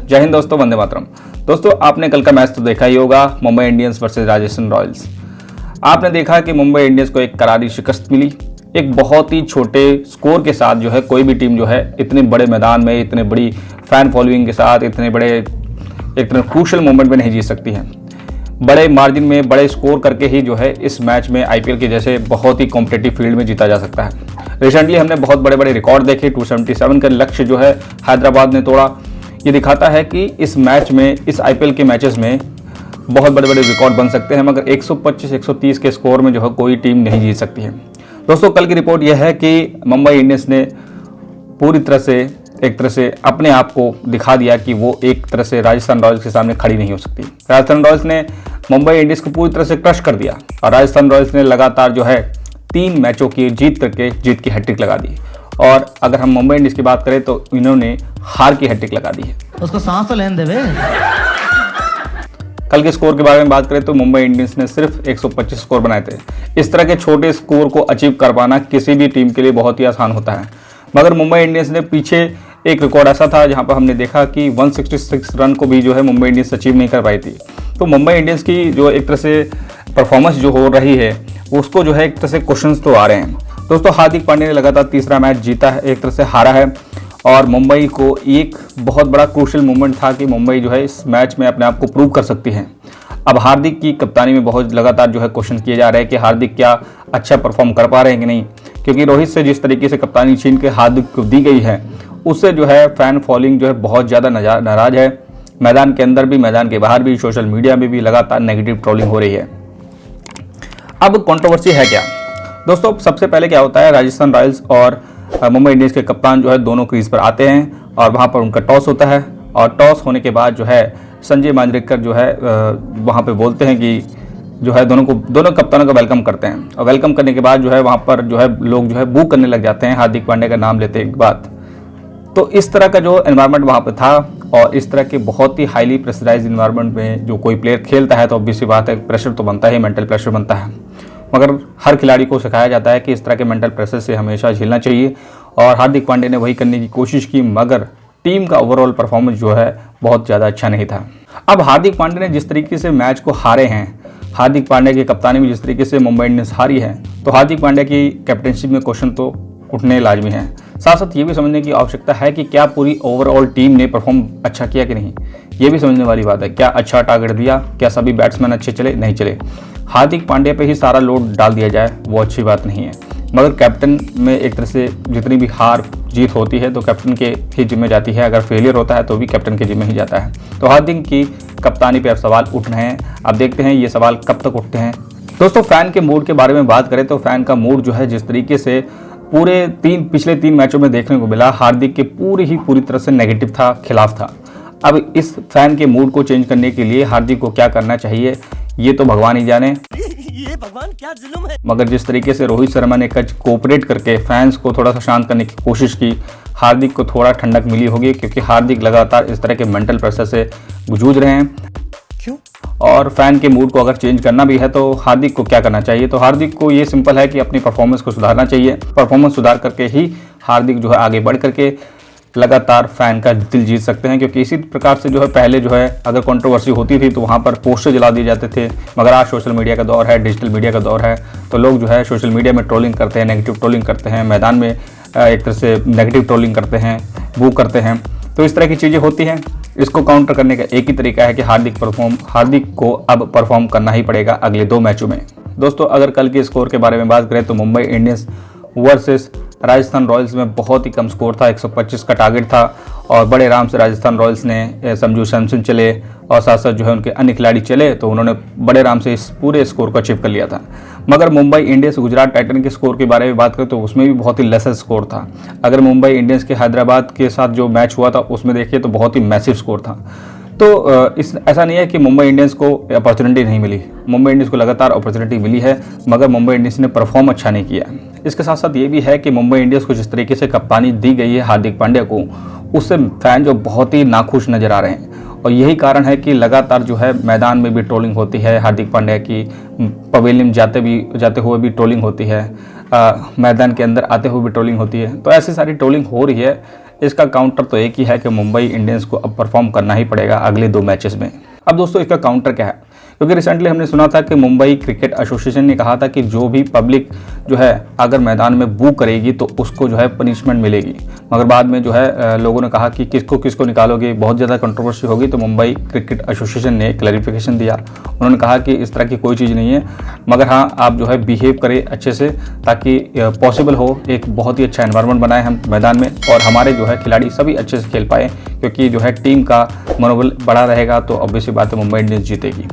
जय हिंद दोस्तों, वंदे मातरम। दोस्तों, आपने कल का मैच तो देखा ही होगा, Mumbai Indians versus Rajasthan Royals. आपने देखा कि मुंबई इंडियंस को एक करारी शिकस्त मिली। एक बहुत ही छोटे स्कोर के साथ जो है कोई भी टीम जो है इतने बड़े मैदान में, इतने बड़ी फैन फॉलोइंग के साथ, इतने बड़े एक तरह क्रूशल मोमेंट में नहीं जीत सकती है। बड़े मार्जिन में बड़े स्कोर करके ही जो है इस मैच में आईपीएल के जैसे बहुत ही कॉम्पिटिटिव फील्ड में जीता जा सकता है। रिसेंटली हमने बहुत बड़े बड़े रिकॉर्ड देखे। 277 का लक्ष्य जो है हैदराबाद ने तोड़ा। ये दिखाता है कि इस मैच में, इस आईपीएल के मैचेस में बहुत बड़े बड़े रिकॉर्ड बन सकते हैं, मगर 125-130 के स्कोर में जो है कोई टीम नहीं जीत सकती है। दोस्तों, कल की रिपोर्ट यह है कि मुंबई इंडियंस ने पूरी तरह से एक तरह से अपने आप को दिखा दिया कि वो एक तरह से राजस्थान रॉयल्स के सामने खड़ी नहीं हो सकती। राजस्थान रॉयल्स ने मुंबई इंडियंस को पूरी तरह से क्रश कर दिया और राजस्थान रॉयल्स ने लगातार जो है 3 मैचों की जीत करके जीत की हैट्रिक लगा दी। और अगर हम मुंबई इंडियंस की बात करें तो इन्होंने हार की हैट्रिक लगा दी है। उसको सांस तो लेने देवे। कल के स्कोर के बारे में बात करें तो मुंबई इंडियंस ने सिर्फ 125 स्कोर बनाए थे। इस तरह के छोटे स्कोर को अचीव कर पाना किसी भी टीम के लिए बहुत ही आसान होता है, मगर मुंबई इंडियंस ने पीछे एक रिकॉर्ड ऐसा था जहां पर हमने देखा कि 166 रन को भी जो है मुंबई इंडियंस अचीव नहीं कर पाई थी। तो मुंबई इंडियंस की जो एक तरह से परफॉर्मेंस जो हो रही है उसको जो है एक तरह से क्वेश्चंस तो आ रहे हैं। दोस्तों, हार्दिक पांड्या ने लगातार तीसरा मैच जीता है, एक तरह से हारा है, और मुंबई को एक बहुत बड़ा क्रूशियल मोमेंट था कि मुंबई जो है इस मैच में अपने आप को प्रूव कर सकती है। अब हार्दिक की कप्तानी में बहुत लगातार जो है क्वेश्चन किए जा रहे हैं कि हार्दिक क्या अच्छा परफॉर्म कर पा रहे हैं कि नहीं, क्योंकि रोहित से जिस तरीके से कप्तानी छीन के हार्दिक को दी गई है उससे जो है फैन फॉलोइंग जो है बहुत ज़्यादा नाराज है। मैदान के अंदर भी, मैदान के बाहर भी, सोशल मीडिया में भी लगातार नेगेटिव ट्रोलिंग हो रही है। अब कंट्रोवर्सी है क्या दोस्तों? सबसे पहले क्या होता है, राजस्थान रॉयल्स और मुंबई इंडियंस के कप्तान जो है दोनों क्रीज पर आते हैं और वहाँ पर उनका टॉस होता है, और टॉस होने के बाद जो है संजय मांजरेकर जो है वहाँ पे बोलते हैं कि जो है दोनों कप्तानों का वेलकम करते हैं, और वेलकम करने के बाद जो है वहाँ पर जो है लोग जो है बू करने लग जाते हैं हार्दिक पांड्या का नाम लेते के बाद। तो इस तरह का जो एनवायरनमेंट वहाँ पे था, और इस तरह के बहुत ही हाईली प्रेशराइज एनवायरनमेंट में जो कोई प्लेयर खेलता है तो ऑब्वियसली बात है प्रेशर तो बनता है, मेंटल प्रेशर बनता है। मगर हर खिलाड़ी को सिखाया जाता है कि इस तरह के मेंटल प्रेशर से हमेशा झेलना चाहिए, और हार्दिक पांड्या ने वही करने की कोशिश की, मगर टीम का ओवरऑल परफॉर्मेंस जो है बहुत ज़्यादा अच्छा नहीं था। अब हार्दिक पांड्या ने जिस तरीके से मैच को हारे हैं, हार्दिक पांड्या की कप्तानी में जिस तरीके से मुंबई इंडियंस हारी है, तो हार्दिक पांड्या की कैप्टनशिप में क्वेश्चन तो उठने लाजमी है। साथ साथ ये भी समझने की आवश्यकता है कि क्या पूरी ओवरऑल टीम ने परफॉर्म अच्छा किया कि नहीं, ये भी समझने वाली बात है। क्या अच्छा टारगेट दिया, क्या सभी बैट्समैन अच्छे चले, नहीं चले। हार्दिक पांड्या पे ही सारा लोड डाल दिया जाए वो अच्छी बात नहीं है, मगर कैप्टन में एक तरह से जितनी भी हार जीत होती है तो कैप्टन के ही जिम्मे जाती है। अगर फेलियर होता है तो भी कैप्टन के जिम्मे ही जाता है। तो हार्दिक की कप्तानी पे अब सवाल उठ रहे हैं। अब देखते हैं ये सवाल कब तक उठते हैं। दोस्तों, फैन के मूड के बारे में बात करें तो फैन का मूड जो है जिस तरीके से पिछले 3 मैचों में देखने को मिला, हार्दिक के पूरी तरह से नेगेटिव था, खिलाफ था। अब इस फैन के मूड को चेंज करने के लिए हार्दिक को क्या करना चाहिए ये तो भगवान ही जाने। ये भगवान क्या जुल्म है। मगर जिस तरीके से रोहित शर्मा ने कोऑपरेट करके फैंस को थोड़ा सा शांत करने की कोशिश की, हार्दिक को थोड़ा ठंडक मिली होगी, क्योंकि हार्दिक लगातार इस तरह के मेंटल प्रेशर से जूझ रहे हैं। क्यों? और फैन के मूड को अगर चेंज करना भी है तो हार्दिक को क्या करना चाहिए? तो हार्दिक को ये सिंपल है कि अपनी परफॉर्मेंस को सुधारना चाहिए। परफॉर्मेंस सुधार करके ही हार्दिक जो है आगे बढ़ करके लगातार फैन का दिल जीत सकते हैं, क्योंकि इसी प्रकार से जो है पहले जो है अगर कंट्रोवर्सी होती थी तो वहाँ पर पोस्टर जला दिए जाते थे, मगर आज सोशल मीडिया का दौर है, डिजिटल मीडिया का दौर है, तो लोग जो है सोशल मीडिया में ट्रोलिंग करते हैं, नेगेटिव ट्रोलिंग करते हैं, मैदान में एक तरह से नेगेटिव ट्रोलिंग करते हैं, बू करते हैं। तो इस तरह की चीज़ें होती हैं। इसको काउंटर करने का एक ही तरीका है कि हार्दिक को अब परफॉर्म करना ही पड़ेगा अगले 2 मैचों में। दोस्तों, अगर कल के स्कोर के बारे में बात करें तो Mumbai Indians versus Rajasthan Royals में बहुत ही कम स्कोर था, 125 का टारगेट था, और बड़े आराम से राजस्थान रॉयल्स ने संजू सैमसन चले और साथ साथ जो है उनके अन्य खिलाड़ी चले, तो उन्होंने बड़े आराम से इस पूरे स्कोर को अचीव कर लिया था। मगर मुंबई इंडियंस गुजरात टाइटन के स्कोर के बारे में बात करें तो उसमें भी बहुत ही लेसर स्कोर था। अगर मुंबई इंडियंस के हैदराबाद के साथ जो मैच हुआ था उसमें देखिए तो बहुत ही मैसिव स्कोर था। तो ऐसा नहीं है कि मुंबई इंडियंस को अपॉर्चुनिटी नहीं मिली, मुंबई इंडियंस को लगातार अपॉर्चुनिटी मिली है, मगर मुंबई इंडियंस ने परफॉर्म अच्छा नहीं किया। इसके साथ साथ ये भी है कि मुंबई इंडियंस को जिस तरीके से कप्तानी दी गई है हार्दिक पांड्या को, उससे फैन जो बहुत ही नाखुश नजर आ रहे हैं, और यही कारण है कि लगातार जो है मैदान में भी ट्रोलिंग होती है हार्दिक पांड्या की, पवेलियन जाते हुए भी ट्रोलिंग होती है, मैदान के अंदर आते हुए भी ट्रोलिंग होती है। तो ऐसी सारी ट्रोलिंग हो रही है इसका काउंटर तो एक ही है कि मुंबई इंडियंस को अब परफॉर्म करना ही पड़ेगा अगले 2 मैचेस में। अब दोस्तों इसका काउंटर क्या है, क्योंकि रिसेंटली हमने सुना था कि मुंबई क्रिकेट एसोसिएशन ने कहा था कि जो भी पब्लिक जो है अगर मैदान में बू करेगी तो उसको जो है पनिशमेंट मिलेगी। मगर बाद में जो है लोगों ने कहा कि किसको किसको निकालोगे, बहुत ज़्यादा कंट्रोवर्सी होगी। तो मुंबई क्रिकेट एसोसिएशन ने क्लैरिफिकेशन दिया। उन्होंने कहा कि इस तरह की कोई चीज़ नहीं है, मगर हाँ आप जो है बिहेव करें अच्छे से, ताकि पॉसिबल हो एक बहुत ही अच्छा एनवायरनमेंट बनाए हम मैदान में और हमारे जो है खिलाड़ी सभी अच्छे से खेल पाए, क्योंकि जो है टीम का मनोबल बड़ा रहेगा तो ऑब्वियसली बात है मुंबई इंडियंस जीतेगी।